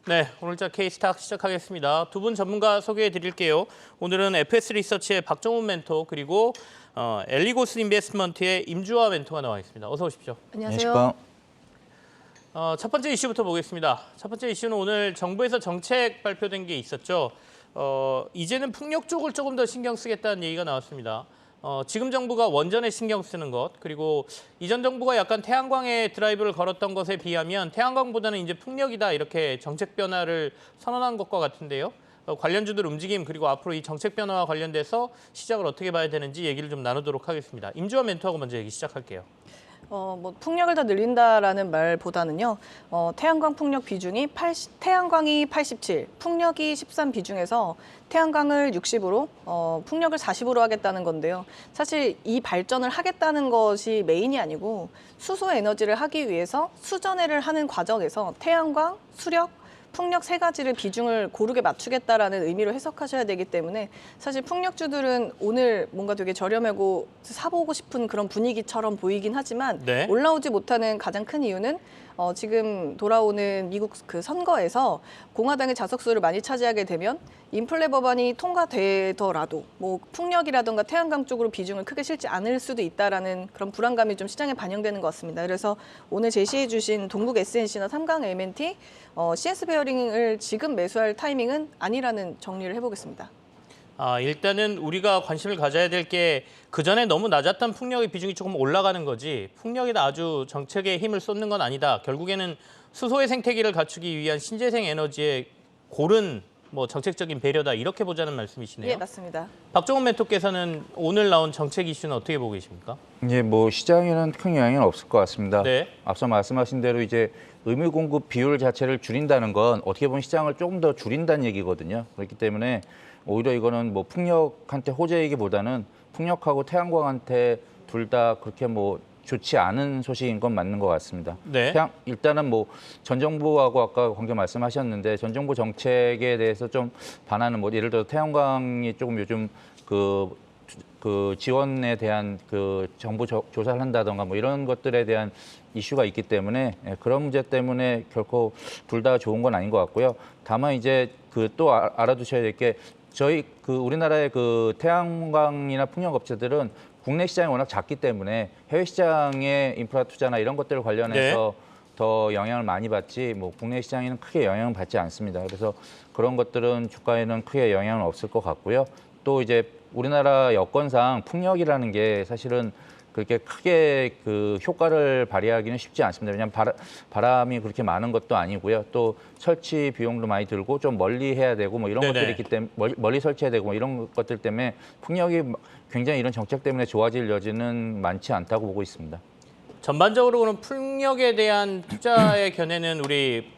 네, 오늘자 K스탁 시작하겠습니다. 두 분 전문가 소개해 드릴게요. 오늘은 FS 리서치의 박정훈 멘토 그리고 엘리고스 인베스트먼트의 임주화 멘토가 나와 있습니다. 어서 오십시오. 안녕하세요. 첫 번째 이슈부터 보겠습니다. 첫 번째 이슈는 오늘 정부에서 정책 발표된 게 있었죠. 이제는 풍력 쪽을 조금 더 신경 쓰겠다는 얘기가 나왔습니다. 지금 정부가 원전에 신경 쓰는 것, 그리고 이전 정부가 약간 태양광에 드라이브를 걸었던 것에 비하면 태양광보다는 이제 풍력이다 이렇게 정책 변화를 선언한 것과 같은데요. 관련주들 움직임 그리고 앞으로 이 정책 변화와 관련돼서 시작을 어떻게 봐야 되는지 얘기를 좀 나누도록 하겠습니다. 임주화 멘토하고 먼저 얘기 시작할게요. 풍력을 더 늘린다라는 말보다는요. 태양광 풍력 비중이 태양광이 87, 풍력이 13 비중에서 태양광을 60으로 풍력을 40으로 하겠다는 건데요. 사실 이 발전을 하겠다는 것이 메인이 아니고 수소 에너지를 하기 위해서 수전해를 하는 과정에서 태양광, 수력, 풍력 세 가지를 비중을 고르게 맞추겠다라는 의미로 해석하셔야 되기 때문에 사실 풍력주들은 오늘 뭔가 되게 저렴하고 사보고 싶은 그런 분위기처럼 보이긴 하지만 네. 올라오지 못하는 가장 큰 이유는 지금 돌아오는 미국 그 선거에서 공화당의 자석수를 많이 차지하게 되면 인플레 법안이 통과되더라도 뭐 풍력이라든가 태양광 쪽으로 비중을 크게 실지 않을 수도 있다라는 그런 불안감이 좀 시장에 반영되는 것 같습니다. 그래서 오늘 제시해 주신 동국 SNC나 삼강 M&T, CS 베어링을 지금 매수할 타이밍은 아니라는 정리를 해보겠습니다. 일단은 우리가 관심을 가져야 될 게 그전에 너무 낮았던 풍력의 비중이 조금 올라가는 거지 풍력에다 아주 정책에 힘을 쏟는 건 아니다. 결국에는 수소의 생태계를 갖추기 위한 신재생 에너지의 고른 정책적인 배려다 이렇게 보자는 말씀이시네요. 예, 맞습니다. 박정훈 멘토께서는 오늘 나온 정책 이슈는 어떻게 보고 계십니까? 예, 시장에는 큰 영향은 없을 것 같습니다. 네. 앞서 말씀하신 대로 이제 의무 공급 비율 자체를 줄인다는 건 어떻게 보면 시장을 조금 더 줄인다는 얘기거든요. 그렇기 때문에 오히려 이거는 풍력한테 호재이기보다는 풍력하고 태양광한테 둘 다 그렇게 좋지 않은 소식인 건 맞는 것 같습니다. 네. 일단은 전 정부하고 아까 관계 말씀하셨는데 전 정부 정책에 대해서 좀 반하는 예를 들어 태양광이 조금 요즘 그 지원에 대한 그 정부 조사를 한다던가 이런 것들에 대한 이슈가 있기 때문에 그런 문제 때문에 결코 둘 다 좋은 건 아닌 것 같고요. 다만 이제 또 알아두셔야 될 게 저희 우리나라의 그 태양광이나 풍력 업체들은 국내 시장이 워낙 작기 때문에 해외 시장의 인프라 투자나 이런 것들 관련해서 더 영향을 많이 받지 국내 시장에는 크게 영향을 받지 않습니다. 그래서 그런 것들은 주가에는 크게 영향은 없을 것 같고요. 또 이제 우리나라 여건상 풍력이라는 게 사실은 그렇게 크게 그 효과를 발휘하기는 쉽지 않습니다. 왜냐하면 바람이 그렇게 많은 것도 아니고요. 또 설치 비용도 많이 들고 좀 멀리 해야 되고 이런 것들이 있기 때문에 멀리 설치해야 되고 이런 것들 때문에 풍력이 굉장히 이런 정책 때문에 좋아질 여지는 많지 않다고 보고 있습니다. 전반적으로는 풍력에 대한 투자의 견해는 우리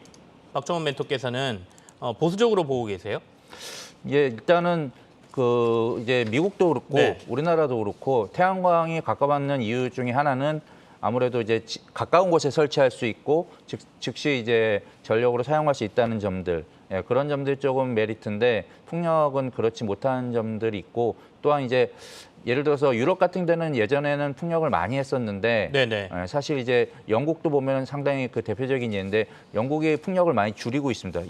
박정훈 멘토께서는 보수적으로 보고 계세요? 예, 일단은 이제 미국도 그렇고 우리나라도 그렇고 태양광이 가까워지는 이유 중에 하나는 아무래도 이제 가까운 곳에 설치할 수 있고 즉시 이제 전력으로 사용할 수 있다는 점들, 그런 점들이 조금 메리트인데 풍력은 그렇지 못한 점들이 있고 또한 이제 예를 들어서 유럽 같은 데는 예전에는 풍력을 많이 했었는데 사실 이제 영국도 보면 상당히 그 대표적인 예인데 영국이 풍력을 많이 줄이고 있습니다.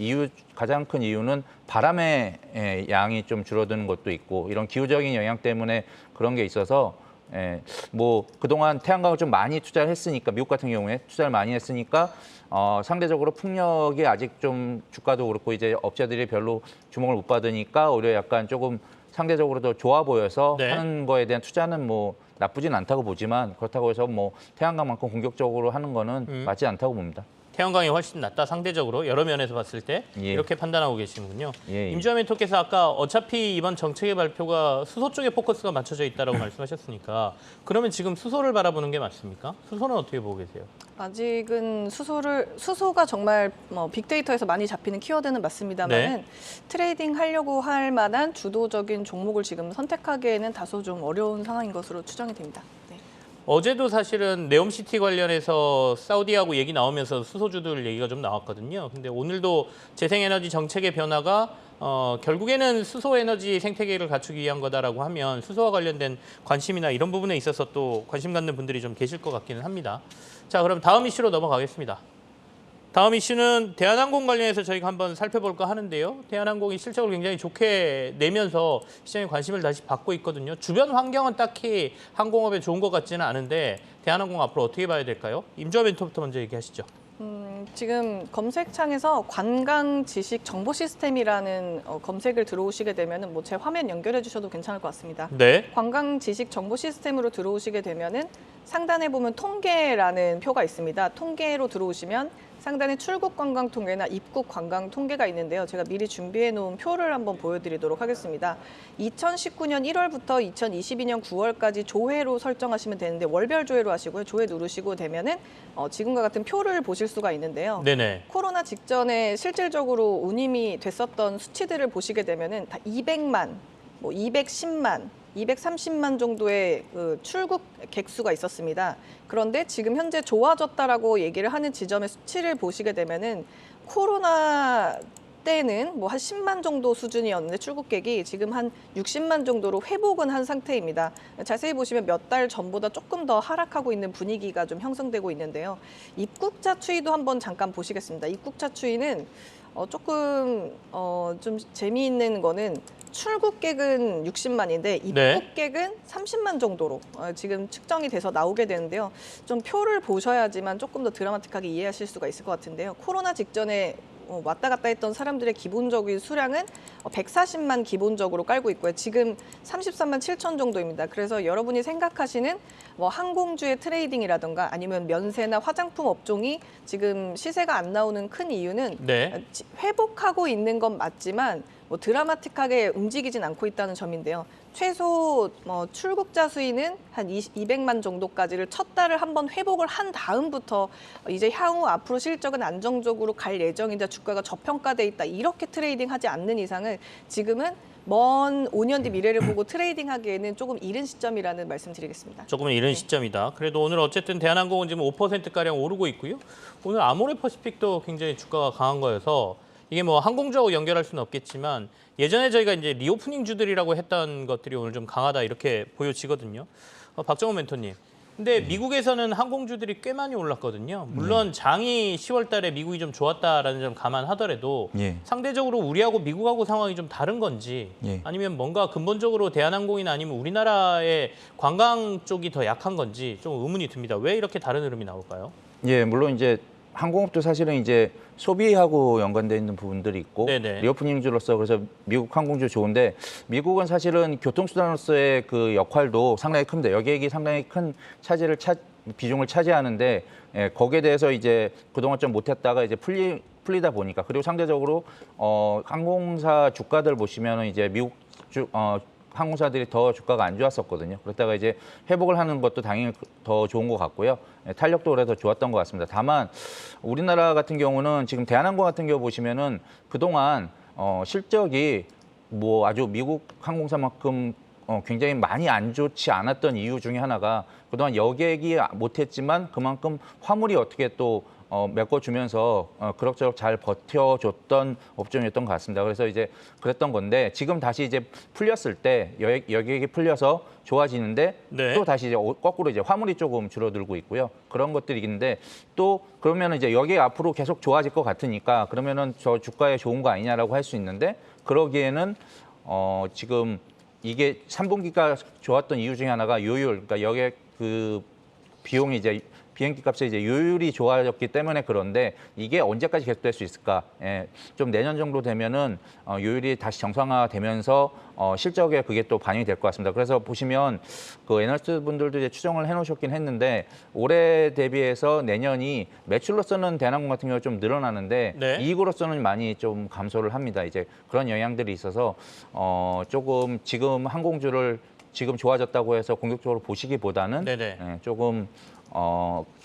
가장 큰 이유는 바람의 양이 좀 줄어드는 것도 있고 이런 기후적인 영향 때문에 그런 게 있어서 그동안 태양광을 좀 많이 투자를 했으니까 미국 같은 경우에 투자를 많이 했으니까 상대적으로 풍력이 아직 좀 주가도 그렇고 이제 업체들이 별로 주목을 못 받으니까 오히려 약간 조금 상대적으로 더 좋아 보여서 하는 거에 대한 투자는 나쁘진 않다고 보지만 그렇다고 해서 태양광만큼 공격적으로 하는 거는 맞지 않다고 봅니다. 태양광이 훨씬 낫다 상대적으로 여러 면에서 봤을 때 이렇게 판단하고 계시는군요. 임주화 멘토께서 아까 어차피 이번 정책의 발표가 수소 쪽에 포커스가 맞춰져 있다라고 말씀하셨으니까 그러면 지금 수소를 바라보는 게 맞습니까? 수소는 어떻게 보고 계세요? 아직은 수소가 정말 빅데이터에서 많이 잡히는 키워드는 맞습니다만은 트레이딩 하려고 할 만한 주도적인 종목을 지금 선택하기에는 다소 좀 어려운 상황인 것으로 추정이 됩니다. 어제도 사실은 네옴시티 관련해서 사우디하고 얘기 나오면서 수소주들 얘기가 좀 나왔거든요. 근데 오늘도 재생에너지 정책의 변화가 결국에는 수소에너지 생태계를 갖추기 위한 거다라고 하면 수소와 관련된 관심이나 이런 부분에 있어서 또 관심 갖는 분들이 좀 계실 것 같기는 합니다. 자, 그럼 다음 이슈로 넘어가겠습니다. 다음 이슈는 대한항공 관련해서 저희가 한번 살펴볼까 하는데요. 대한항공이 실적을 굉장히 좋게 내면서 시장의 관심을 다시 받고 있거든요. 주변 환경은 딱히 항공업에 좋은 것 같지는 않은데 대한항공 앞으로 어떻게 봐야 될까요? 임조아 멘토부터 먼저 얘기하시죠. 지금 검색창에서 관광 지식 정보 시스템이라는 검색을 들어오시게 되면은 뭐 제 화면 연결해 주셔도 괜찮을 것 같습니다. 네. 관광 지식 정보 시스템으로 들어오시게 되면은 상단에 보면 통계라는 표가 있습니다. 통계로 들어오시면 상단에 출국 관광 통계나 입국 관광 통계가 있는데요. 제가 미리 준비해 놓은 표를 한번 보여드리도록 하겠습니다. 2019년 1월부터 2022년 9월까지 조회로 설정하시면 되는데 월별 조회로 하시고요. 조회 누르시고 되면은 지금과 같은 표를 보실 수가 있는데요. 네네. 코로나 직전에 실질적으로 운임이 됐었던 수치들을 보시게 되면은 다 200만, 뭐 210만, 230만 정도의 그 출국 객수가 있었습니다. 그런데 지금 현재 좋아졌다라고 얘기를 하는 지점의 수치를 보시게 되면은 코로나 때는 뭐 한 10만 정도 수준이었는데 출국객이 지금 한 60만 정도로 회복은 한 상태입니다. 자세히 보시면 몇 달 전보다 조금 더 하락하고 있는 분위기가 좀 형성되고 있는데요. 입국자 추이도 한번 잠깐 보시겠습니다. 입국자 추이는 조금 좀 재미있는 거는 출국객은 60만인데 입국객은 30만 정도로 지금 측정이 돼서 나오게 되는데요. 좀 표를 보셔야지만 조금 더 드라마틱하게 이해하실 수가 있을 것 같은데요. 코로나 직전에 왔다 갔다 했던 사람들의 기본적인 수량은 140만 기본적으로 깔고 있고요. 지금 33만 7천 정도입니다. 그래서 여러분이 생각하시는 뭐 항공주의 트레이딩이라든가 아니면 면세나 화장품 업종이 지금 시세가 안 나오는 큰 이유는 네. 회복하고 있는 건 맞지만 뭐 드라마틱하게 움직이진 않고 있다는 점인데요. 최소 출국자 수위는 한 200만 정도까지를 첫 달을 한번 회복을 한 다음부터 이제 향후 앞으로 실적은 안정적으로 갈 예정이다. 주가가 저평가돼 있다. 이렇게 트레이딩하지 않는 이상은 지금은 먼 5년 뒤 미래를 보고 트레이딩하기에는 조금 이른 시점이라는 말씀드리겠습니다. 조금은 이른 시점이다. 그래도 오늘 어쨌든 대한항공은 지금 5%가량 오르고 있고요. 오늘 아모레퍼시픽도 굉장히 주가가 강한 거여서 이게 뭐 항공주하고 연결할 수는 없겠지만 예전에 저희가 이제 리오프닝 주들이라고 했던 것들이 오늘 좀 강하다 이렇게 보여지거든요. 박정훈 멘토님. 근데 미국에서는 항공주들이 꽤 많이 올랐거든요. 물론 장이 10월 달에 미국이 좀 좋았다라는 점 감안하더라도 상대적으로 우리하고 미국하고 상황이 좀 다른 건지 아니면 뭔가 근본적으로 대한항공이나 아니면 우리나라의 관광 쪽이 더 약한 건지 좀 의문이 듭니다. 왜 이렇게 다른 흐름이 나올까요? 예, 물론 이제 항공업도 사실은 이제 소비하고 연관돼 있는 부분들이 있고 네네. 리오프닝주로서 그래서 미국 항공주 좋은데 미국은 사실은 교통수단으로서의 그 역할도 상당히 큽니다. 여객이 상당히 큰 비중을 차지하는데 거기에 대해서 이제 그동안 좀 못했다가 이제 풀리다 보니까 그리고 상대적으로 항공사 주가들 보시면은 이제 미국 항공사들이 더 주가가 안 좋았었거든요. 그렇다가 이제 회복을 하는 것도 당연히 더 좋은 것 같고요. 탄력도 올해 더 좋았던 것 같습니다. 다만 우리나라 같은 경우는 지금 대한항공 같은 경우 보시면은 그동안 실적이 뭐 아주 미국 항공사만큼 굉장히 많이 안 좋지 않았던 이유 중에 하나가 그동안 여객이 못했지만 그만큼 화물이 어떻게 또 메꿔주면서 그럭저럭 잘 버텨줬던 업종이었던 것 같습니다. 그래서 이제 그랬던 건데 지금 다시 이제 풀렸을 때 여객이 풀려서 좋아지는데 또 다시 이제 거꾸로 이제 화물이 조금 줄어들고 있고요. 그런 것들이 있는데 또 그러면 이제 여객이 앞으로 계속 좋아질 것 같으니까 그러면은 저 주가에 좋은 거 아니냐라고 할 수 있는데 그러기에는 지금 이게 3분기가 좋았던 이유 중에 하나가 요율, 그러니까 여객 그 비용이 이제 비행기 값의 이제 요율이 좋아졌기 때문에 그런데 이게 언제까지 계속될 수 있을까? 좀 내년 정도 되면은 요율이 다시 정상화되면서 실적에 그게 또 반영이 될 것 같습니다. 그래서 보시면 그 애널리스트 분들도 이제 추정을 해놓으셨긴 했는데 올해 대비해서 내년이 매출로서는 대한항공 같은 경우 좀 늘어나는데 이익으로서는 많이 좀 감소를 합니다. 이제 그런 영향들이 있어서 조금 지금 항공주를 지금 좋아졌다고 해서 공격적으로 보시기보다는 조금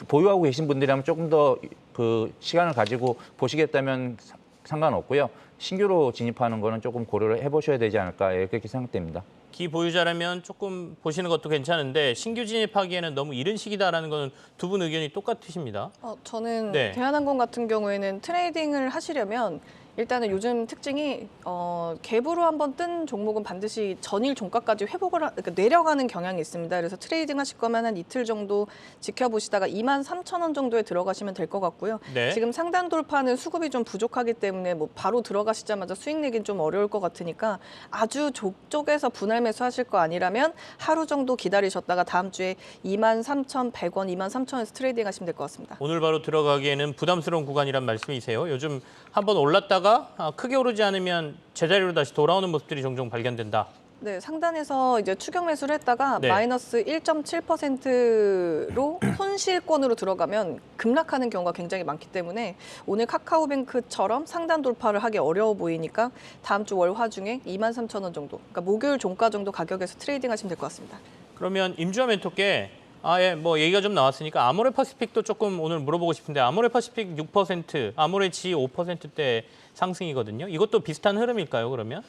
보유하고 계신 분들이라면 조금 더 그 시간을 가지고 보시겠다면 상관없고요. 신규로 진입하는 거는 조금 고려를 해보셔야 되지 않을까 그렇게 생각됩니다. 기보유자라면 조금 보시는 것도 괜찮은데 신규 진입하기에는 너무 이른 시기다라는 건 두 분 의견이 똑같으십니다. 저는 대한항공 같은 경우에는 트레이딩을 하시려면 일단은 요즘 특징이 갭으로 한번 뜬 종목은 반드시 전일 종가까지 그러니까 내려가는 경향이 있습니다. 그래서 트레이딩 하실 거면 한 이틀 정도 지켜보시다가 23,000원 정도에 들어가시면 될 것 같고요. 네. 지금 상단 돌파는 수급이 좀 부족하기 때문에 뭐 바로 들어가시자마자 수익 내긴 좀 어려울 것 같으니까 아주 족쪽에서 분할 매수하실 거 아니라면 하루 정도 기다리셨다가 다음 주에 23,100원, 23,000원에서 트레이딩 하시면 될 것 같습니다. 오늘 바로 들어가기에는 부담스러운 구간이란 말씀이세요. 요즘 한번 올랐다가 크게 오르지 않으면 제자리로 다시 돌아오는 모습들이 종종 발견된다. 네, 상단에서 이제 추격 매수를 했다가 네. 마이너스 1.7%로 손실권으로 들어가면 급락하는 경우가 굉장히 많기 때문에 오늘 카카오뱅크처럼 상단 돌파를 하기 어려워 보이니까 다음 주 월화 중에 23,000원 정도, 그러니까 목요일 종가 정도 가격에서 트레이딩 하시면 될 것 같습니다. 그러면 임주와 멘토께 뭐 얘기가 좀 나왔으니까 아모레퍼시픽도 조금 오늘 물어보고 싶은데 아모레퍼시픽 6%, 아모레지 5%대 상승이거든요. 이것도 비슷한 흐름일까요, 그러면?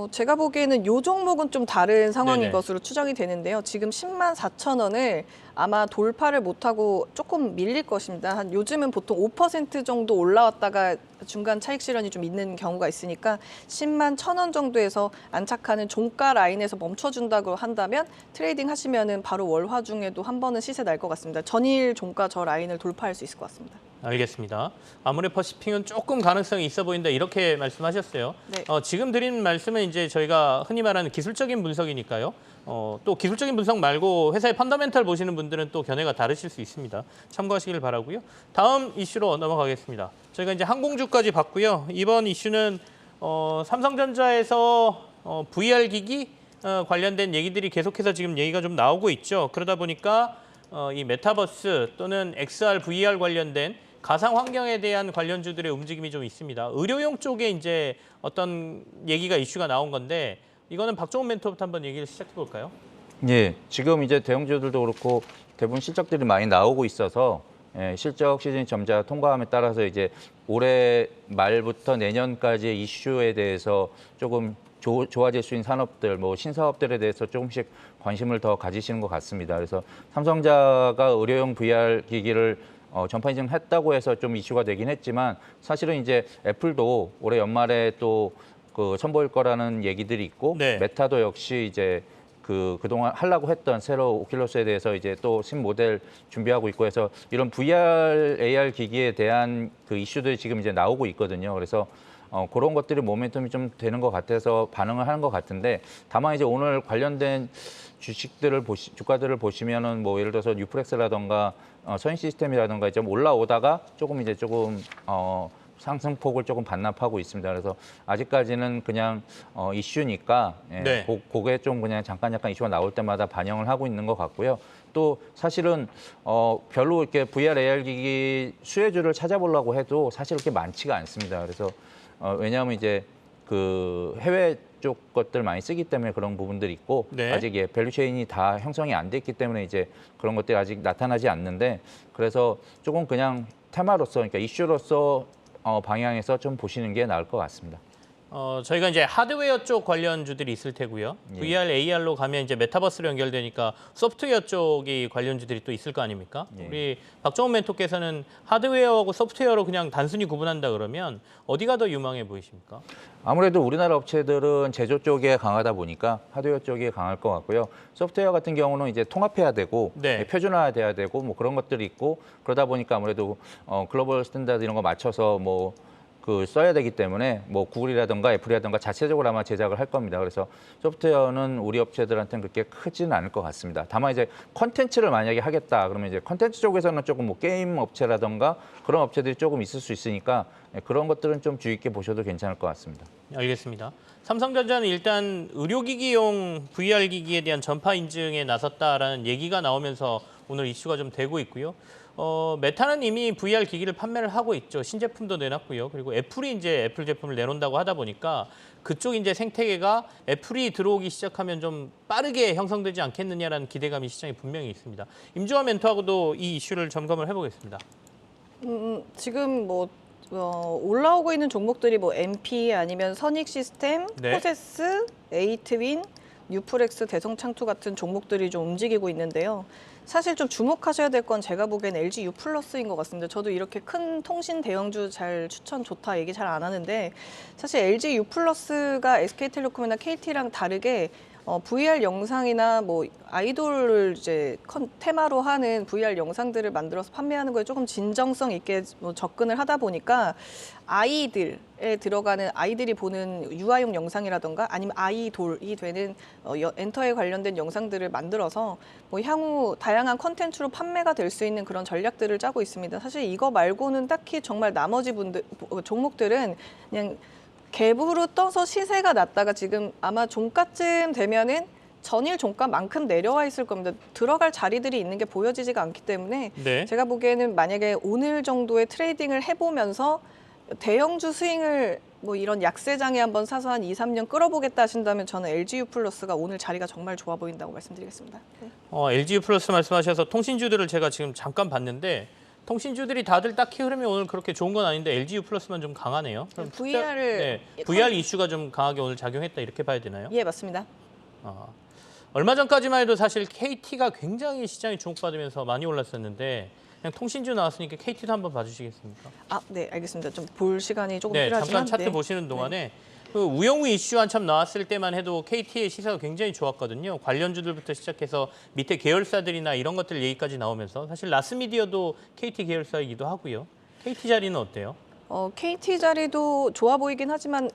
제가 보기에는 이 종목은 좀 다른 상황인 네네. 것으로 추정이 되는데요. 지금 104,000원을 아마 돌파를 못하고 조금 밀릴 것입니다. 요즘은 보통 5% 정도 올라왔다가 중간 차익 실현이 좀 있는 경우가 있으니까 101,000원 정도에서 안착하는 종가 라인에서 멈춰준다고 한다면 트레이딩 하시면은 바로 월화 중에도 한 번은 시세 날 것 같습니다. 전일 종가 저 라인을 돌파할 수 있을 것 같습니다. 알겠습니다. 아모레퍼시픽은 조금 가능성이 있어 보인다 이렇게 말씀하셨어요. 네. 지금 드린 말씀은 이제 저희가 흔히 말하는 기술적인 분석이니까요. 또 기술적인 분석 말고 회사의 펀더멘탈 보시는 분들은 또 견해가 다르실 수 있습니다. 참고하시길 바라고요. 다음 이슈로 넘어가겠습니다. 저희가 이제 항공주까지 봤고요. 이번 이슈는 삼성전자에서 VR 기기 관련된 얘기들이 계속해서 지금 얘기가 좀 나오고 있죠. 그러다 보니까 이 메타버스 또는 XR, VR 관련된 가상 환경에 대한 관련주들의 움직임이 좀 있습니다. 의료용 쪽에 이제 어떤 얘기가 이슈가 나온 건데 이거는 박종훈 멘토부터 한번 얘기를 시작해 볼까요? 예, 지금 이제 대형주들도 그렇고 대부분 실적들이 많이 나오고 있어서 실적 시즌 점차 통과함에 따라서 이제 올해 말부터 내년까지의 이슈에 대해서 조금 좋아질 수 있는 산업들, 뭐 신사업들에 대해서 조금씩 관심을 더 가지시는 것 같습니다. 그래서 삼성전자가 의료용 VR 기기를 전파 인증했다고 해서 좀 이슈가 되긴 했지만 사실은 이제 애플도 올해 연말에 또 선보일 거라는 얘기들이 있고 네. 메타도 역시 이제 그동안 하려고 했던 새로 오큘러스에 대해서 이제 또 신모델 준비하고 있고 해서 이런 VR, AR 기기에 대한 그 이슈들이 지금 이제 나오고 있거든요. 그래서 그런 것들이 모멘텀이 좀 되는 것 같아서 반응을 하는 것 같은데 다만 이제 오늘 관련된 주가들을 보시면은 뭐 예를 들어서 뉴프렉스라던가 서인시스템이라던가 좀 올라오다가 조금 상승폭을 조금 반납하고 있습니다. 그래서 아직까지는 그냥 이슈니까 네. 그게 좀 그냥 잠깐 이슈가 나올 때마다 반영을 하고 있는 것 같고요. 또 사실은 별로 이렇게 VR, AR 기기 수혜주를 찾아보려고 해도 사실 그렇게 많지가 않습니다. 그래서 왜냐하면 이제 해외 쪽 것들 많이 쓰기 때문에 그런 부분들이 있고 네. 아직 밸류체인이 다 형성이 안 됐기 때문에 이제 그런 것들이 아직 나타나지 않는데 그래서 조금 그냥 테마로서 그러니까 이슈로서 방향에서 좀 보시는 게 나을 것 같습니다. 저희가 이제 하드웨어 쪽 관련주들이 있을 테고요. 예. VR, AR로 가면 이제 메타버스로 연결되니까 소프트웨어 쪽이 관련주들이 또 있을 거 아닙니까? 예. 우리 박종훈 멘토께서는 하드웨어하고 소프트웨어로 그냥 단순히 구분한다 그러면 어디가 더 유망해 보이십니까? 아무래도 우리나라 업체들은 제조 쪽에 강하다 보니까 하드웨어 쪽이 강할 것 같고요. 소프트웨어 같은 경우는 이제 통합해야 되고 네. 표준화돼야 되고 뭐 그런 것들이 있고 그러다 보니까 아무래도 글로벌 스탠다드 이런 거 맞춰서 써야 되기 때문에 뭐 구글이라든가 애플이라든가 자체적으로 아마 제작을 할 겁니다. 그래서 소프트웨어는 우리 업체들한테는 그렇게 크지는 않을 것 같습니다. 다만 이제 컨텐츠를 만약에 하겠다 그러면 이제 컨텐츠 쪽에서는 조금 뭐 게임 업체라든가 그런 업체들이 조금 있을 수 있으니까 그런 것들은 좀 주의 있게 보셔도 괜찮을 것 같습니다. 알겠습니다. 삼성전자는 일단 의료기기용 VR 기기에 대한 전파 인증에 나섰다라는 얘기가 나오면서 오늘 이슈가 좀 되고 있고요. 메타는 이미 VR 기기를 판매를 하고 있죠. 신제품도 내놨고요. 그리고 애플이 이제 애플 제품을 내놓는다고 하다 보니까 그쪽 이제 생태계가 애플이 들어오기 시작하면 좀 빠르게 형성되지 않겠느냐라는 기대감이 시장에 분명히 있습니다. 임주환 멘토하고도 이 이슈를 점검을 해보겠습니다. 지금 올라오고 있는 종목들이 MP 아니면 선익 시스템, 네. 포세스, 에이트윈, 뉴프렉스, 대성창투 같은 종목들이 좀 움직이고 있는데요. 사실 좀 주목하셔야 될 건 제가 보기엔 LG U 플러스인 것 같습니다. 저도 이렇게 큰 통신 대형주 잘 추천 좋다 얘기 잘 안 하는데 사실 LG U 플러스가 SK텔레콤이나 KT랑 다르게 VR 영상이나 뭐 아이돌을 이제 테마로 하는 VR 영상들을 만들어서 판매하는 거에 조금 진정성 있게 뭐 접근을 하다 보니까 아이들에 들어가는 아이들이 보는 유아용 영상이라던가 아니면 아이돌이 되는 엔터에 관련된 영상들을 만들어서 뭐 향후 다양한 컨텐츠로 판매가 될 수 있는 그런 전략들을 짜고 있습니다. 사실 이거 말고는 딱히 정말 나머지 종목들은 그냥 갭으로 떠서 시세가 났다가 지금 아마 종가쯤 되면은 전일 종가만큼 내려와 있을 겁니다. 들어갈 자리들이 있는 게 보여지지가 않기 때문에 네. 제가 보기에는 만약에 오늘 정도의 트레이딩을 해보면서 대형주 스윙을 뭐 이런 약세장에 한번 사서 한 2, 3년 끌어보겠다 하신다면 저는 LGU 플러스가 오늘 자리가 정말 좋아 보인다고 말씀드리겠습니다. 네. LGU 플러스 말씀하셔서 통신주들을 제가 지금 잠깐 봤는데 통신주들이 다들 딱히 흐름이 오늘 그렇게 좋은 건 아닌데 LGU 플러스만 좀 강하네요. 그럼 VR을 VR 이슈가 좀 강하게 오늘 작용했다 이렇게 봐야 되나요? 예, 맞습니다. 얼마 전까지만 해도 사실 KT가 굉장히 시장에 주목받으면서 많이 올랐었는데 그냥 통신주 나왔으니까 KT도 한번 봐주시겠습니까? 네, 알겠습니다. 좀 볼 시간이 조금 네, 필요하지만 잠깐 차트 보시는 동안에 그 우영우 이슈 한참 나왔을 때만 해도 KT의 시세가 굉장히 좋았거든요. 관련주들부터 시작해서 밑에 계열사들이나 이런 것들 얘기까지 나오면서 사실 라스미디어도 KT 계열사이기도 하고요. KT 자리는 어때요? KT 자리도 좋아 보이긴 하지만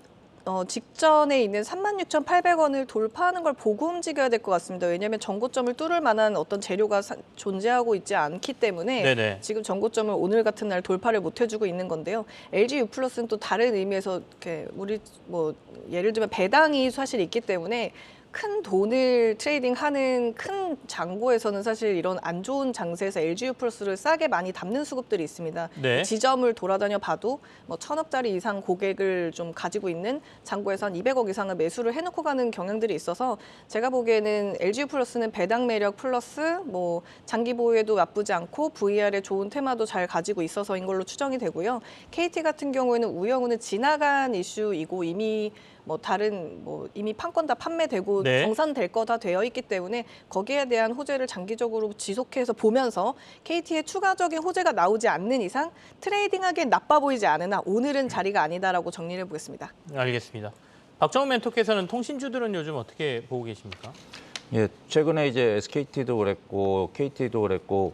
직전에 있는 36,800원을 돌파하는 걸 보고 움직여야 될 것 같습니다. 왜냐하면 전고점을 뚫을 만한 어떤 재료가 존재하고 있지 않기 때문에 네네. 지금 전고점을 오늘 같은 날 돌파를 못 해주고 있는 건데요. LG U 플러스는 또 다른 의미에서 이렇게 우리 뭐 예를 들면 배당이 사실 있기 때문에 큰 돈을 트레이딩하는 큰 장고에서는 사실 이런 안 좋은 장세에서 LGU 플러스를 싸게 많이 담는 수급들이 있습니다. 네. 지점을 돌아다녀 봐도 뭐 1,000억짜리 이상 고객을 좀 가지고 있는 장고에서 한 200억 이상을 매수를 해놓고 가는 경향들이 있어서 제가 보기에는 LGU 플러스는 배당 매력 플러스 뭐 장기 보유에도 나쁘지 않고 VR에 좋은 테마도 잘 가지고 있어서인 걸로 추정이 되고요. KT 같은 경우에는 우영우는 지나간 이슈이고 이미 뭐 다른 뭐 이미 판권 다 판매되고 네. 정산될 거 다 되어 있기 때문에 거기에 대한 호재를 장기적으로 지속해서 보면서 KT의 추가적인 호재가 나오지 않는 이상 트레이딩하기엔 나빠 보이지 않으나 오늘은 자리가 아니다라고 정리를 해보겠습니다. 알겠습니다. 박정훈 멘토께서는 통신주들은 요즘 어떻게 보고 계십니까? 예, 최근에 이제 SKT도 그랬고 KT도 그랬고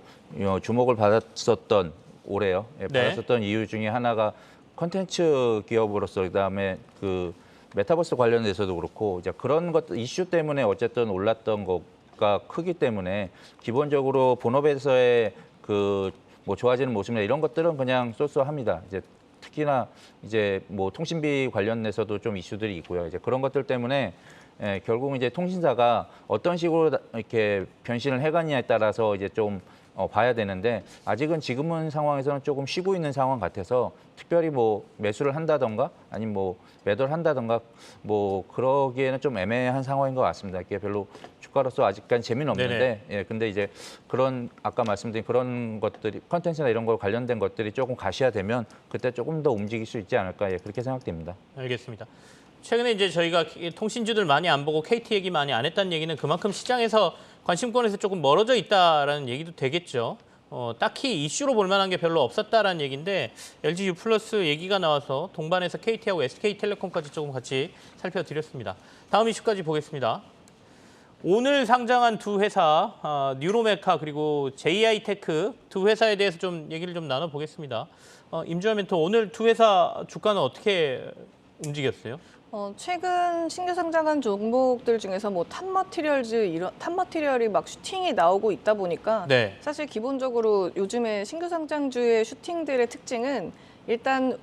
주목을 받았었던 올해요. 예, 네. 받았었던 이유 중에 하나가 콘텐츠 기업으로서 그다음에 그 메타버스 관련돼서도 그렇고 이제 그런 것 이슈 때문에 어쨌든 올랐던 거가 크기 때문에 기본적으로 본업에서의 그 뭐 좋아지는 모습이나 이런 것들은 그냥 쏘쏘합니다. 이제 특히나 이제 뭐 통신비 관련해서도 좀 이슈들이 있고요. 이제 그런 것들 때문에 결국은 이제 통신사가 어떤 식으로 이렇게 변신을 해가냐에 따라서 이제 좀 봐야 되는데 아직은 지금은 상황에서는 조금 쉬고 있는 상황 같아서 특별히 뭐 매수를 한다던가 아니면 뭐 매도를 한다던가 뭐 그러기에는 좀 애매한 상황인 것 같습니다. 이게 별로 주가로서 아직까지 재미는 없는데 예, 근데 이제 그런 아까 말씀드린 그런 것들이 컨텐츠나 이런 걸 관련된 것들이 조금 가시화되면 그때 조금 더 움직일 수 있지 않을까 예, 그렇게 생각됩니다. 알겠습니다. 최근에 이제 저희가 통신주들 많이 안 보고 KT 얘기 많이 안 했다는 얘기는 그만큼 시장에서 관심권에서 조금 멀어져 있다라는 얘기도 되겠죠. 딱히 이슈로 볼 만한 게 별로 없었다라는 얘기인데 LG U 플러스 얘기가 나와서 동반해서 KT하고 SK텔레콤까지 조금 같이 살펴드렸습니다. 다음 이슈까지 보겠습니다. 오늘 상장한 두 회사 뉴로메카 그리고 JI테크 두 회사에 대해서 좀 얘기를 좀 나눠보겠습니다. 임주환 멘토 오늘 두 회사 주가는 어떻게 움직였어요? 최근 신규 상장한 종목들 중에서 뭐 탑머티리얼즈 이런 탑머티리얼이 막 슈팅이 나오고 있다 보니까 네. 사실 기본적으로 요즘에 신규 상장주의 슈팅들의 특징은 일단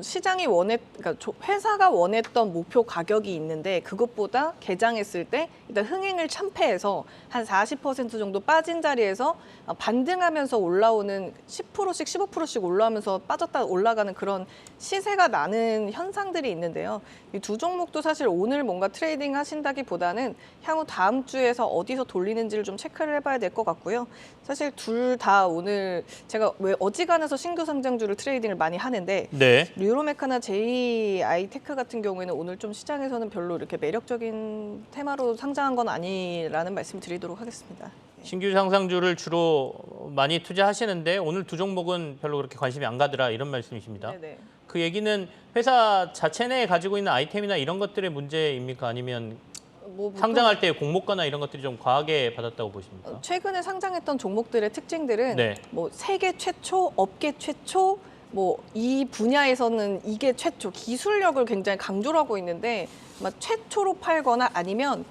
시장이 그러니까 회사가 원했던 목표 가격이 있는데 그것보다 개장했을 때 일단 흥행을 참패해서 한 40% 정도 빠진 자리에서 반등하면서 올라오는 10%씩 15%씩 올라오면서 빠졌다 올라가는 그런 시세가 나는 현상들이 있는데요. 이 두 종목도 사실 오늘 뭔가 트레이딩 하신다기보다는 향후 다음 주에서 어디서 돌리는지를 좀 체크를 해봐야 될 것 같고요. 사실 둘 다 오늘 제가 왜 어지간해서 신규 상장주를 트레이딩을 많이 하는데 네. 뉴로메카나 JI테크 같은 경우에는 오늘 좀 시장에서는 별로 이렇게 매력적인 테마로 상장한 건 아니라는 말씀 드리도록 하겠습니다. 신규 상장주를 주로 많이 투자하시는데 오늘 두 종목은 별로 그렇게 관심이 안 가더라 이런 말씀이십니다. 네네. 그 얘기는 회사 자체 내에 가지고 있는 아이템이나 이런 것들의 문제입니까? 아니면 뭐 보통 상장할 때 공모가나 이런 것들이 좀 과하게 받았다고 보십니까? 최근에 상장했던 종목들의 특징들은 네. 뭐 세계 최초, 업계 최초, 뭐 이 분야에서는 이게 최초, 기술력을 굉장히 강조를 하고 있는데 막 최초로 팔거나 아니면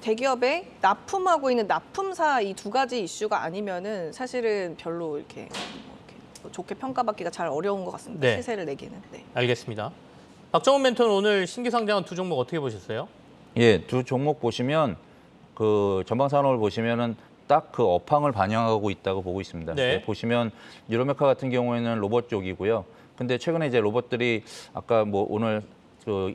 대기업에 납품하고 있는 납품사 이 두 가지 이슈가 아니면은 사실은 별로 이렇게 좋게 평가받기가 잘 어려운 것 같습니다. 네. 시세를 내기는. 네. 알겠습니다. 박정훈 멘토는 오늘 신규 상장한 두 종목 어떻게 보셨어요? 예, 두 종목 보시면 그 전방산업을 보시면은 딱 그 업황을 반영하고 있다고 보고 있습니다. 네. 보시면 유로메카 같은 경우에는 로봇 쪽이고요. 근데 최근에 이제 로봇들이 아까 뭐 오늘 그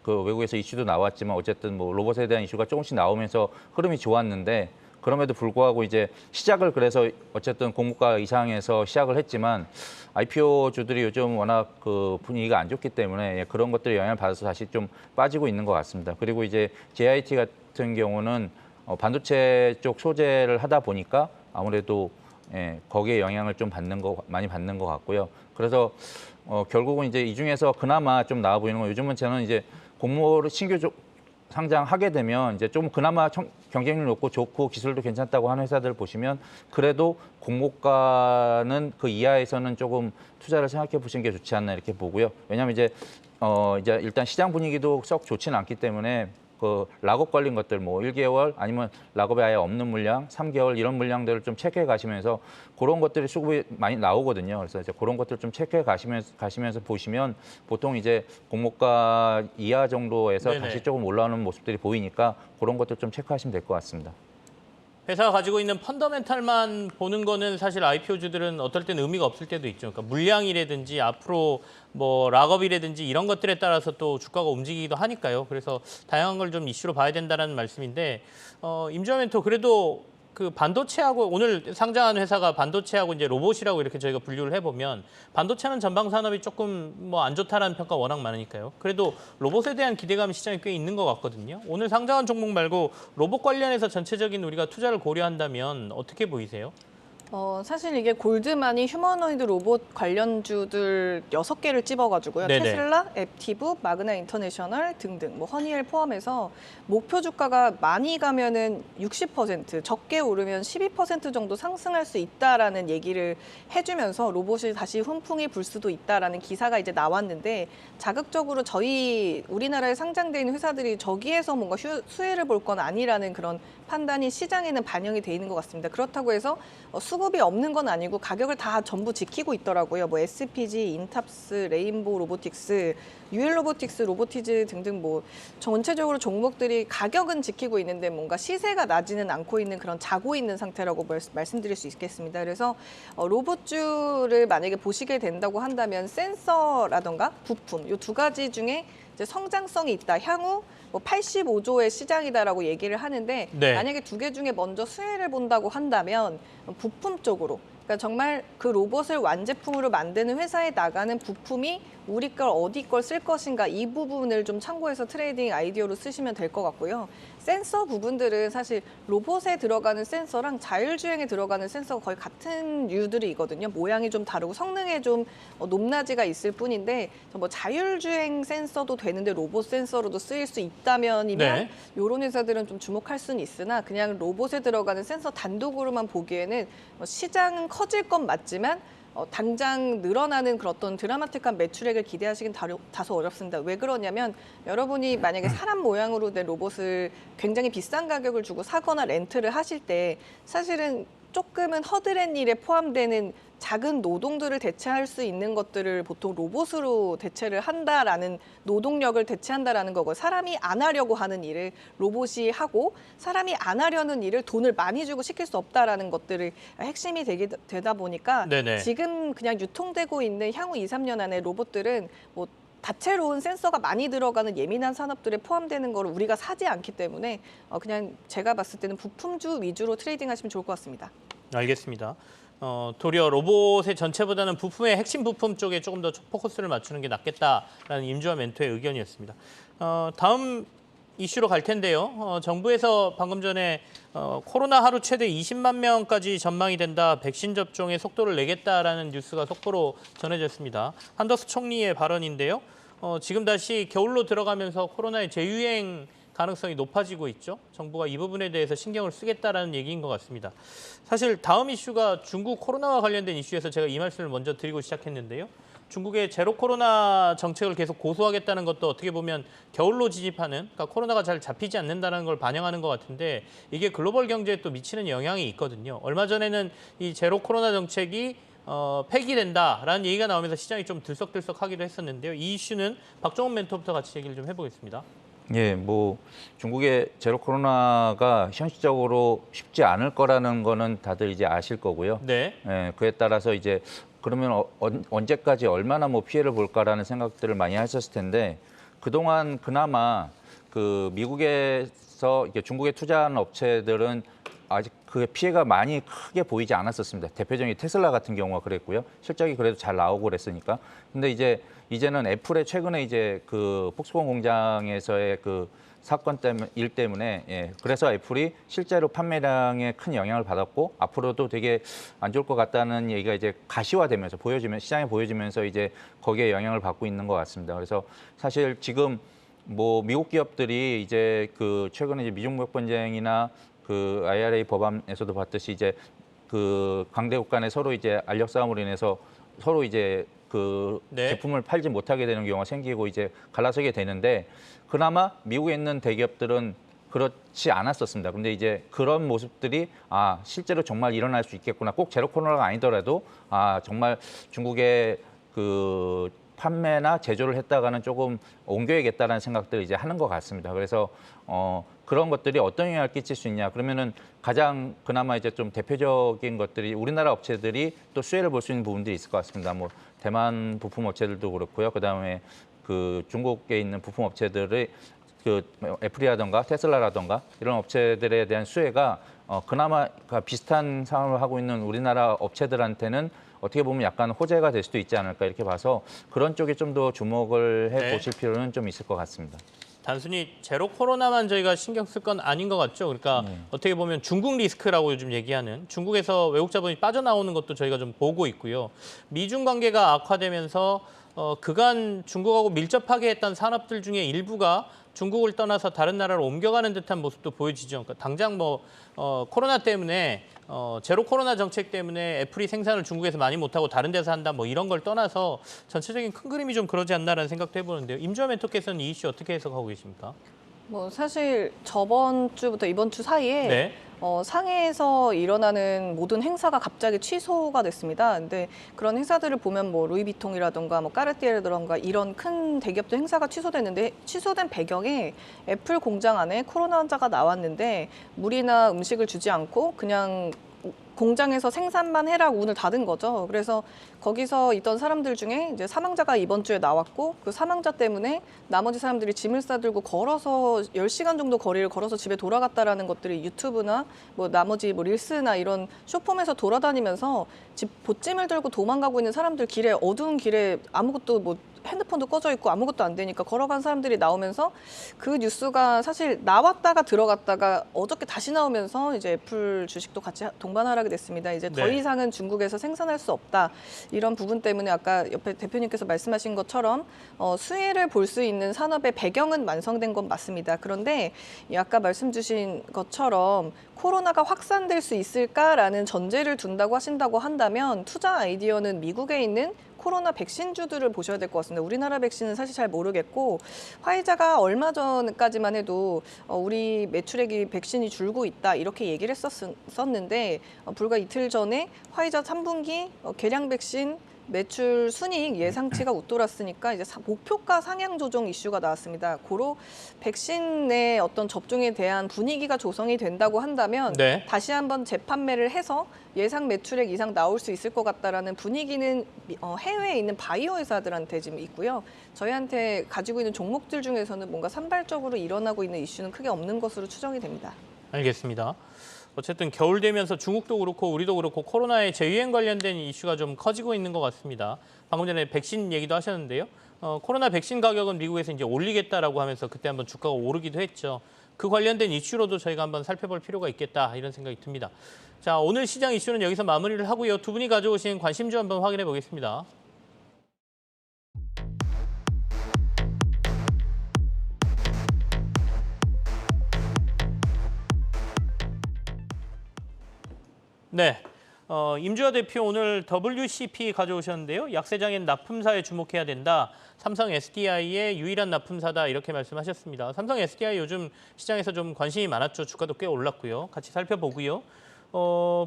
외국에서 이슈도 나왔지만 어쨌든 뭐 로봇에 대한 이슈가 조금씩 나오면서 흐름이 좋았는데 그럼에도 불구하고 이제 시작을 그래서 어쨌든 공모가 이상에서 시작을 했지만 IPO 주들이 요즘 워낙 그 분위기가 안 좋기 때문에 그런 것들이 영향을 받아서 다시 좀 빠지고 있는 것 같습니다. 그리고 이제 JIT 같은 경우는 반도체 쪽 소재를 하다 보니까 아무래도 거기에 영향을 좀 많이 받는 것 같고요. 그래서 결국은 이제 이 중에서 그나마 좀 나아 보이는 건 요즘은 저는 이제 공모를 신규 상장하게 되면 이제 좀 그나마 경쟁률 높고 좋고 기술도 괜찮다고 하는 회사들 보시면 그래도 공모가는 그 이하에서는 조금 투자를 생각해 보시는 게 좋지 않나 이렇게 보고요. 왜냐하면 이제 일단 시장 분위기도 썩 좋지는 않기 때문에 그 락업 걸린 것들 뭐 1개월 아니면 락업에 아예 없는 물량, 3개월 이런 물량들을 좀 체크해 가시면서 그런 것들이 수급이 많이 나오거든요. 그래서 이제 그런 것들 좀 체크해 가시면서 보시면 보통 이제 공모가 이하 정도에서 네네. 다시 조금 올라오는 모습들이 보이니까 그런 것들 좀 체크하시면 될 것 같습니다. 회사가 가지고 있는 펀더멘탈만 보는 거는 사실 IPO주들은 어떨 때는 의미가 없을 때도 있죠. 그러니까 물량이라든지 앞으로 뭐 락업이라든지 이런 것들에 따라서 또 주가가 움직이기도 하니까요. 그래서 다양한 걸 좀 이슈로 봐야 된다는 말씀인데 임주환 멘토 그래도 그 반도체하고 오늘 상장한 회사가 반도체하고 이제 로봇이라고 이렇게 저희가 분류를 해보면 반도체는 전방 산업이 조금 뭐 안 좋다라는 평가 워낙 많으니까요. 그래도 로봇에 대한 기대감이 시장에 꽤 있는 것 같거든요. 오늘 상장한 종목 말고 로봇 관련해서 전체적인 우리가 투자를 고려한다면 어떻게 보이세요? 사실 이게 골드만이 휴머노이드 로봇 관련주들 6개를 찝어가지고요. 네네. 테슬라, 앱티브, 마그나 인터내셔널 등등, 뭐 허니엘 포함해서 목표 주가가 많이 가면은 60%, 적게 오르면 12% 정도 상승할 수 있다라는 얘기를 해주면서 로봇이 다시 훈풍이 불 수도 있다라는 기사가 이제 나왔는데 자극적으로 저희 우리나라에 상장돼 있는 회사들이 저기에서 뭔가 수혜를 볼 건 아니라는 그런 판단이 시장에는 반영이 돼 있는 것 같습니다. 그렇다고 해서 수급이 없는 건 아니고 가격을 다 전부 지키고 있더라고요. 뭐 SPG, 인탑스, 레인보우 로보틱스, UL 로보틱스, 로보티즈 등등 뭐 전체적으로 종목들이 가격은 지키고 있는데 뭔가 시세가 나지는 않고 있는 그런 자고 있는 상태라고 말씀드릴 수 있겠습니다. 그래서 로봇주를 만약에 보시게 된다고 한다면 센서라던가 부품 이 두 가지 중에 이제 성장성이 있다. 향후 뭐 85조의 시장이다라고 얘기를 하는데 네. 만약에 두 개 중에 먼저 수혜를 본다고 한다면 부품 쪽으로 그러니까 정말 그 로봇을 완제품으로 만드는 회사에 나가는 부품이 우리 걸 어디 걸 쓸 것인가 이 부분을 좀 참고해서 트레이딩 아이디어로 쓰시면 될 것 같고요. 센서 부분들은 사실 로봇에 들어가는 센서랑 자율주행에 들어가는 센서가 거의 같은 류들이거든요. 모양이 좀 다르고 성능에 좀 높낮이가 있을 뿐인데 뭐 자율주행 센서도 되는데 로봇 센서로도 쓰일 수 있다면이면 네. 이런 회사들은 좀 주목할 수는 있으나 그냥 로봇에 들어가는 센서 단독으로만 보기에는 시장은 커질 건 맞지만 당장 늘어나는 그런 어떤 드라마틱한 매출액을 기대하시긴 다소 어렵습니다. 왜 그러냐면 여러분이 만약에 사람 모양으로 된 로봇을 굉장히 비싼 가격을 주고 사거나 렌트를 하실 때 사실은 조금은 허드렛 일에 포함되는 작은 노동들을 대체할 수 있는 것들을 보통 로봇으로 대체를 한다라는 노동력을 대체한다라는 거고 사람이 안 하려고 하는 일을 로봇이 하고 사람이 안 하려는 일을 돈을 많이 주고 시킬 수 없다라는 것들을 핵심이 되다 보니까 네네. 지금 그냥 유통되고 있는 향후 2, 3년 안에 로봇들은 뭐 다채로운 센서가 많이 들어가는 예민한 산업들에 포함되는 거를 우리가 사지 않기 때문에 그냥 제가 봤을 때는 부품주 위주로 트레이딩 하시면 좋을 것 같습니다. 알겠습니다. 도리어 로봇의 전체보다는 부품의 핵심 부품 쪽에 조금 더 포커스를 맞추는 게 낫겠다라는 임주환 멘토의 의견이었습니다. 다음 이슈로 갈 텐데요. 정부에서 방금 전에 코로나 하루 최대 20만 명까지 전망이 된다. 백신 접종의 속도를 내겠다라는 뉴스가 속보로 전해졌습니다. 한덕수 총리의 발언인데요. 지금 다시 겨울로 들어가면서 코로나의 재유행 가능성이 높아지고 있죠. 정부가 이 부분에 대해서 신경을 쓰겠다라는 얘기인 것 같습니다. 사실 다음 이슈가 중국 코로나와 관련된 이슈에서 제가 이 말씀을 먼저 드리고 시작했는데요. 중국의 제로 코로나 정책을 계속 고수하겠다는 것도 어떻게 보면 겨울로 진입하는, 그러니까 코로나가 잘 잡히지 않는다는 걸 반영하는 것 같은데 이게 글로벌 경제에 또 미치는 영향이 있거든요. 얼마 전에는 이 제로 코로나 정책이 폐기된다라는 얘기가 나오면서 시장이 좀 들썩들썩하기도 했었는데요. 이 이슈는 박종훈 멘토부터 같이 얘기를 좀 해보겠습니다. 예, 뭐 중국의 제로 코로나가 현실적으로 쉽지 않을 거라는 거는 다들 이제 아실 거고요. 네. 예, 그에 따라서 이제 그러면 언제까지 얼마나 뭐 피해를 볼까라는 생각들을 많이 하셨을 텐데 그동안 그나마 그 미국에서 이게 중국에 투자하는 업체들은 아직 그 피해가 많이 크게 보이지 않았었습니다. 대표적인 테슬라 같은 경우가 그랬고요. 실적이 그래도 잘 나오고 그랬으니까. 근데 이제는 애플의 최근에 이제 그 폭스콘 공장에서의 그 사건 때문에 일 때문에 그래서 애플이 실제로 판매량에 큰 영향을 받았고 앞으로도 되게 안 좋을 것 같다는 얘기가 이제 가시화되면서 시장에 보여지면서 이제 거기에 영향을 받고 있는 것 같습니다. 그래서 사실 지금 뭐 미국 기업들이 이제 그 최근에 이제 미중무역 분쟁이나 그 IRA 법안에서도 봤듯이 이제 그 강대국 간에 서로 이제 알력 싸움으로 인해서 서로 이제 그 네. 제품을 팔지 못하게 되는 경우가 생기고 이제 갈라서게 되는데 그나마 미국에 있는 대기업들은 그렇지 않았었습니다. 근데 이제 그런 모습들이 실제로 정말 일어날 수 있겠구나. 꼭 제로 코로나가 아니더라도 정말 중국의 그 판매나 제조를 했다가는 조금 옮겨야겠다라는 생각들을 이제 하는 것 같습니다. 그래서 그런 것들이 어떤 영향을 끼칠 수 있냐. 그러면은 가장 그나마 이제 좀 대표적인 것들이 우리나라 업체들이 또 수혜를 볼 수 있는 부분들이 있을 것 같습니다. 뭐 대만 부품 업체들도 그렇고요. 그다음에 그 중국에 있는 부품 업체들의 그 애플이라던가 테슬라라던가 이런 업체들에 대한 수혜가 그나마 비슷한 상황을 하고 있는 우리나라 업체들한테는 어떻게 보면 약간 호재가 될 수도 있지 않을까 이렇게 봐서 그런 쪽에 좀 더 주목을 해보실 필요는 좀 있을 것 같습니다. 단순히 제로 코로나만 저희가 신경 쓸 건 아닌 것 같죠. 그러니까 어떻게 보면 중국 리스크라고 요즘 얘기하는 중국에서 외국 자본이 빠져나오는 것도 저희가 좀 보고 있고요. 미중 관계가 악화되면서 그간 중국하고 밀접하게 했던 산업들 중에 일부가 중국을 떠나서 다른 나라로 옮겨가는 듯한 모습도 보여지죠. 그러니까 당장 코로나 때문에 제로 코로나 정책 때문에 애플이 생산을 중국에서 많이 못하고 다른 데서 한다 뭐 이런 걸 떠나서 전체적인 큰 그림이 좀 그러지 않나라는 생각도 해보는데요. 임주환 멘토께서는 이 이슈 어떻게 해석하고 계십니까? 뭐 사실 저번 주부터 이번 주 사이에 네. 상해에서 일어나는 모든 행사가 갑자기 취소가 됐습니다. 근데 그런 행사들을 보면 뭐 루이비통이라던가 뭐 까르띠에라던가 이런 큰 대기업들 행사가 취소됐는데 취소된 배경에 애플 공장 안에 코로나 환자가 나왔는데 물이나 음식을 주지 않고 그냥 공장에서 생산만 해라 문을 닫은 거죠. 그래서 거기서 있던 사람들 중에 이제 사망자가 이번 주에 나왔고 그 사망자 때문에 나머지 사람들이 짐을 싸들고 걸어서 10시간 정도 거리를 걸어서 집에 돌아갔다라는 것들이 유튜브나 뭐 나머지 뭐 릴스나 이런 쇼폼에서 돌아다니면서 집 보찜을 들고 도망가고 있는 사람들 길에 어두운 길에 아무것도 뭐 핸드폰도 꺼져 있고 아무것도 안 되니까 걸어간 사람들이 나오면서 그 뉴스가 사실 나왔다가 들어갔다가 어저께 다시 나오면서 이제 애플 주식도 같이 동반하락이 됐습니다. 이제 더 네. 이상은 중국에서 생산할 수 없다. 이런 부분 때문에 아까 옆에 대표님께서 말씀하신 것처럼 수혜를 볼 수 있는 산업의 배경은 완성된 건 맞습니다. 그런데 아까 말씀 주신 것처럼 코로나가 확산될 수 있을까라는 전제를 둔다고 하신다고 한다면 투자 아이디어는 미국에 있는 코로나 백신주들을 보셔야 될 것 같습니다. 우리나라 백신은 사실 잘 모르겠고 화이자가 얼마 전까지만 해도 우리 매출액이 백신이 줄고 있다 이렇게 얘기를 했었는데 불과 이틀 전에 화이자 3분기 개량 백신 매출 순이익 예상치가 웃돌았으니까 이제 목표가 상향 조정 이슈가 나왔습니다. 고로 백신의 어떤 접종에 대한 분위기가 조성이 된다고 한다면 네. 다시 한번 재판매를 해서 예상 매출액 이상 나올 수 있을 것 같다라는 분위기는 해외에 있는 바이오 회사들한테 지금 있고요. 저희한테 가지고 있는 종목들 중에서는 뭔가 산발적으로 일어나고 있는 이슈는 크게 없는 것으로 추정이 됩니다. 알겠습니다. 어쨌든 겨울 되면서 중국도 그렇고 우리도 그렇고 코로나의 재유행 관련된 이슈가 좀 커지고 있는 것 같습니다. 방금 전에 백신 얘기도 하셨는데요. 코로나 백신 가격은 미국에서 이제 올리겠다라고 하면서 그때 한번 주가가 오르기도 했죠. 그 관련된 이슈로도 저희가 한번 살펴볼 필요가 있겠다 이런 생각이 듭니다. 자, 오늘 시장 이슈는 여기서 마무리를 하고요. 두 분이 가져오신 관심주 한번 확인해 보겠습니다. 네, 임주화 대표 오늘 WCP 가져오셨는데요. 약세장엔 납품사에 주목해야 된다. 삼성 SDI의 유일한 납품사다 이렇게 말씀하셨습니다. 삼성 SDI 요즘 시장에서 좀 관심이 많았죠. 주가도 꽤 올랐고요. 같이 살펴보고요.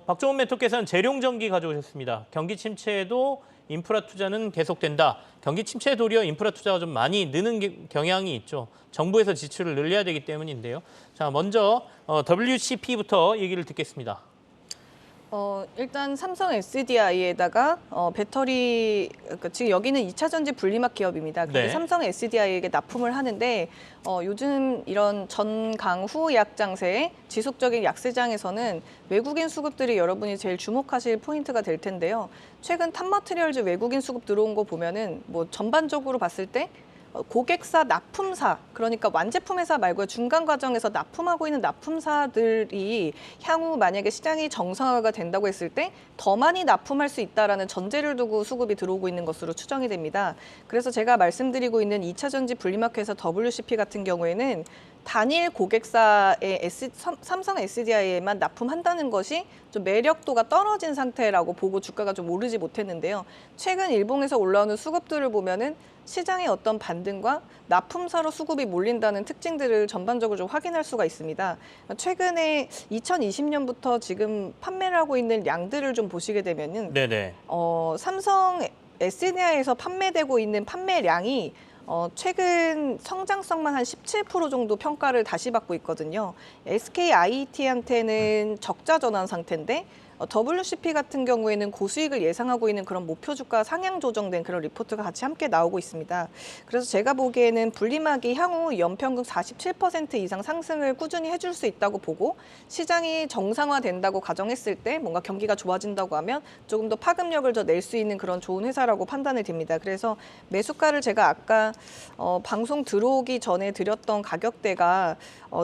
박종훈 멘토께서는 재룡전기 가져오셨습니다. 경기 침체에도 인프라 투자는 계속된다. 경기 침체에 도리어 인프라 투자가 좀 많이 느는 경향이 있죠. 정부에서 지출을 늘려야 되기 때문인데요. 자, 먼저 WCP부터 얘기를 듣겠습니다. 일단 삼성 SDI에다가 배터리, 그러니까 지금 여기는 2차 전지 분리막 기업입니다. 근데 네. 삼성 SDI에게 납품을 하는데 요즘 이런 전강후 약장세의 지속적인 약세장에서는 외국인 수급들이 여러분이 제일 주목하실 포인트가 될 텐데요. 최근 탑마트리얼즈 외국인 수급 들어온 거 보면은 뭐 전반적으로 봤을 때 고객사 납품사, 그러니까 완제품 회사 말고 중간 과정에서 납품하고 있는 납품사들이 향후 만약에 시장이 정상화가 된다고 했을 때 더 많이 납품할 수 있다라는 전제를 두고 수급이 들어오고 있는 것으로 추정이 됩니다. 그래서 제가 말씀드리고 있는 2차 전지 분리마켓에서 WCP 같은 경우에는 단일 고객사의 삼성 SDI에만 납품한다는 것이 좀 매력도가 떨어진 상태라고 보고 주가가 좀 오르지 못했는데요. 최근 일봉에서 올라오는 수급들을 보면은 시장의 어떤 반등과 납품사로 수급이 몰린다는 특징들을 전반적으로 좀 확인할 수가 있습니다. 최근에 2020년부터 지금 판매를 하고 있는 양들을 좀 보시게 되면은 네네. 삼성 SDI에서 판매되고 있는 판매량이 최근 성장성만 한 17% 정도 평가를 다시 받고 있거든요. SKIET한테는 적자 전환 상태인데 WCP 같은 경우에는 고수익을 예상하고 있는 그런 목표 주가 상향 조정된 그런 리포트가 같이 함께 나오고 있습니다. 그래서 제가 보기에는 분리막이 향후 연평균 47% 이상 상승을 꾸준히 해줄 수 있다고 보고 시장이 정상화된다고 가정했을 때 뭔가 경기가 좋아진다고 하면 조금 더 파급력을 더 낼 수 있는 그런 좋은 회사라고 판단이 됩니다. 그래서 매수가를 제가 아까 방송 들어오기 전에 드렸던 가격대가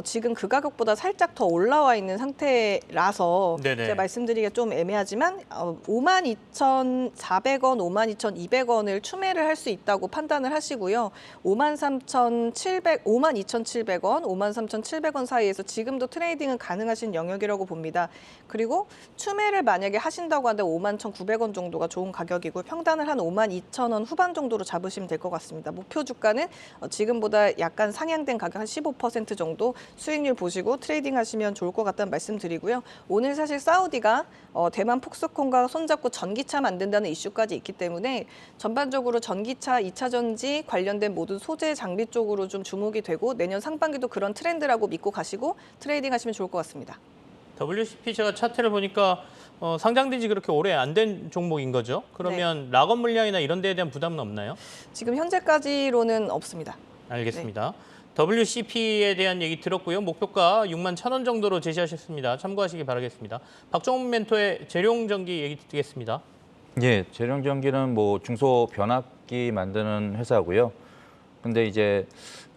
지금 그 가격보다 살짝 더 올라와 있는 상태라서 네네. 제가 말씀드리기가 좀 애매하지만 52,400원, 52,200원을 추매를 할 수 있다고 판단을 하시고요. 53,700, 52,700원, 53,700원 사이에서 지금도 트레이딩은 가능하신 영역이라고 봅니다. 그리고 추매를 만약에 하신다고 한다면 51,900원 정도가 좋은 가격이고 평단을 한 52,000원 후반 정도로 잡으시면 될 것 같습니다. 목표 주가는 지금보다 약간 상향된 가격 한 15% 정도 수익률 보시고 트레이딩 하시면 좋을 것 같다는 말씀드리고요. 오늘 사실 사우디가 대만 폭스콘과 손잡고 전기차 만든다는 이슈까지 있기 때문에 전반적으로 전기차, 2차 전지 관련된 모든 소재 장비 쪽으로 좀 주목이 되고 내년 상반기도 그런 트렌드라고 믿고 가시고 트레이딩 하시면 좋을 것 같습니다. WCP 제가 차트를 보니까 상장된 지 그렇게 오래 안 된 종목인 거죠? 그러면 락업 물량이나 이런 데에 대한 부담은 없나요? 지금 현재까지로는 없습니다. 알겠습니다. WCP에 대한 얘기 들었고요. 목표가 61,000원 정도로 제시하셨습니다. 참고하시기 바라겠습니다. 박종훈 멘토의 재룡전기 얘기 듣겠습니다. 예, 재룡전기는 뭐 중소 변압기 만드는 회사고요. 근데 이제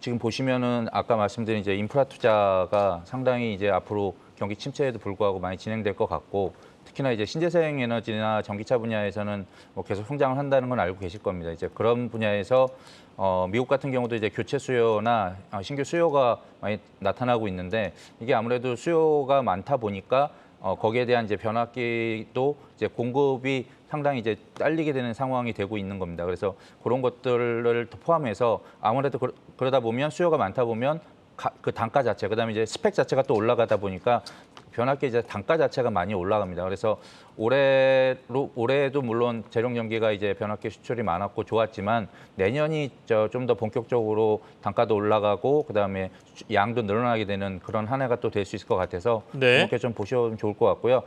지금 보시면은 아까 말씀드린 이제 인프라 투자가 상당히 이제 앞으로 경기 침체에도 불구하고 많이 진행될 것 같고 특히나 이제 신재생 에너지나 전기차 분야에서는 뭐 계속 성장을 한다는 건 알고 계실 겁니다. 이제 그런 분야에서 미국 같은 경우도 이제 교체 수요나 신규 수요가 많이 나타나고 있는데 이게 아무래도 수요가 많다 보니까 거기에 대한 이제 변압기도 이제 공급이 상당히 이제 딸리게 되는 상황이 되고 있는 겁니다. 그래서 그런 것들을 포함해서 아무래도 그러다 보면 수요가 많다 보면 그 단가 자체, 그다음에 이제 스펙 자체가 또 올라가다 보니까 변압기 이제 단가 자체가 많이 올라갑니다. 그래서 올해도 물론 재룡전기가 이제 변압기 수출이 많았고 좋았지만 내년이 좀 더 본격적으로 단가도 올라가고 그다음에 양도 늘어나게 되는 그런 한 해가 또 될 수 있을 것 같아서 네. 그렇게 좀 보시면 좋을 것 같고요.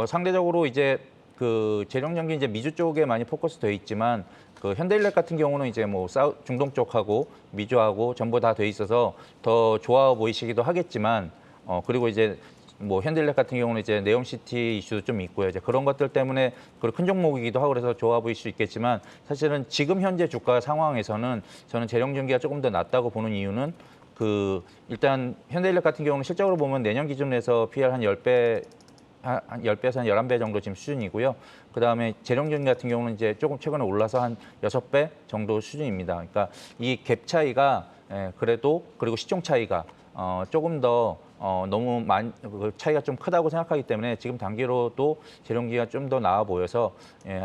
상대적으로 이제 그 재룡전기 이제 미주 쪽에 많이 포커스되어 있지만 그 현대일렉 같은 경우는 이제 뭐 중동 쪽하고 미주하고 전부 다 돼 있어서 더 좋아 보이시기도 하겠지만 그리고 이제 뭐 현대일렉 같은 경우는 이제 네옴시티 이슈도 좀 있고요. 이제 그런 것들 때문에 그리고 큰 종목이기도 하고 그래서 좋아 보일 수 있겠지만 사실은 지금 현재 주가 상황에서는 저는 재룡전기가 조금 더 낫다고 보는 이유는 일단 현대일렉 같은 경우는 실적으로 보면 내년 기준으로 해서 PR 한 10배 한 10배에서 한 11배 정도 지금 수준이고요. 그다음에 재룡전기 같은 경우는 이제 조금 최근에 올라서 한 6배 정도 수준입니다. 그러니까 이 갭 차이가 그래도 그리고 시총 차이가 조금 더 너무 그 차이가 좀 크다고 생각하기 때문에 지금 단기로도 재룡기가 좀 더 나아 보여서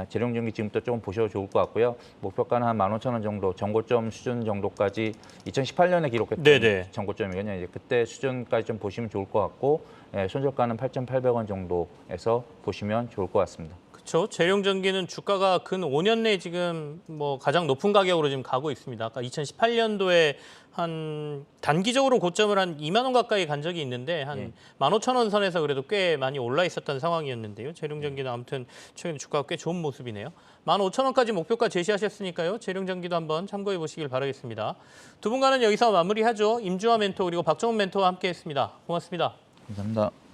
재룡전기 지금부터 조금 보셔도 좋을 것 같고요. 목표가는 한 15,000원 정도, 정고점 수준 정도까지 2018년에 기록했던 네네. 정고점이거든요. 이제 그때 수준까지 좀 보시면 좋을 것 같고 손절가는 8,800원 정도에서 보시면 좋을 것 같습니다. 그렇죠. 재룡전기는 주가가 근 5년 내에 지금 뭐 가장 높은 가격으로 지금 가고 있습니다. 아까 2018년도에 한 단기적으로 고점을 한 2만 원 가까이 간 적이 있는데 한 15,000원 선에서 그래도 꽤 많이 올라 있었던 상황이었는데요. 재룡전기는 아무튼 최근 주가가 꽤 좋은 모습이네요. 15,000원까지 목표가 제시하셨으니까요. 재룡전기도 한번 참고해 보시길 바라겠습니다. 두 분과는 여기서 마무리하죠. 임주화 멘토 그리고 박정훈 멘토와 함께했습니다. 고맙습니다. 감사합니다.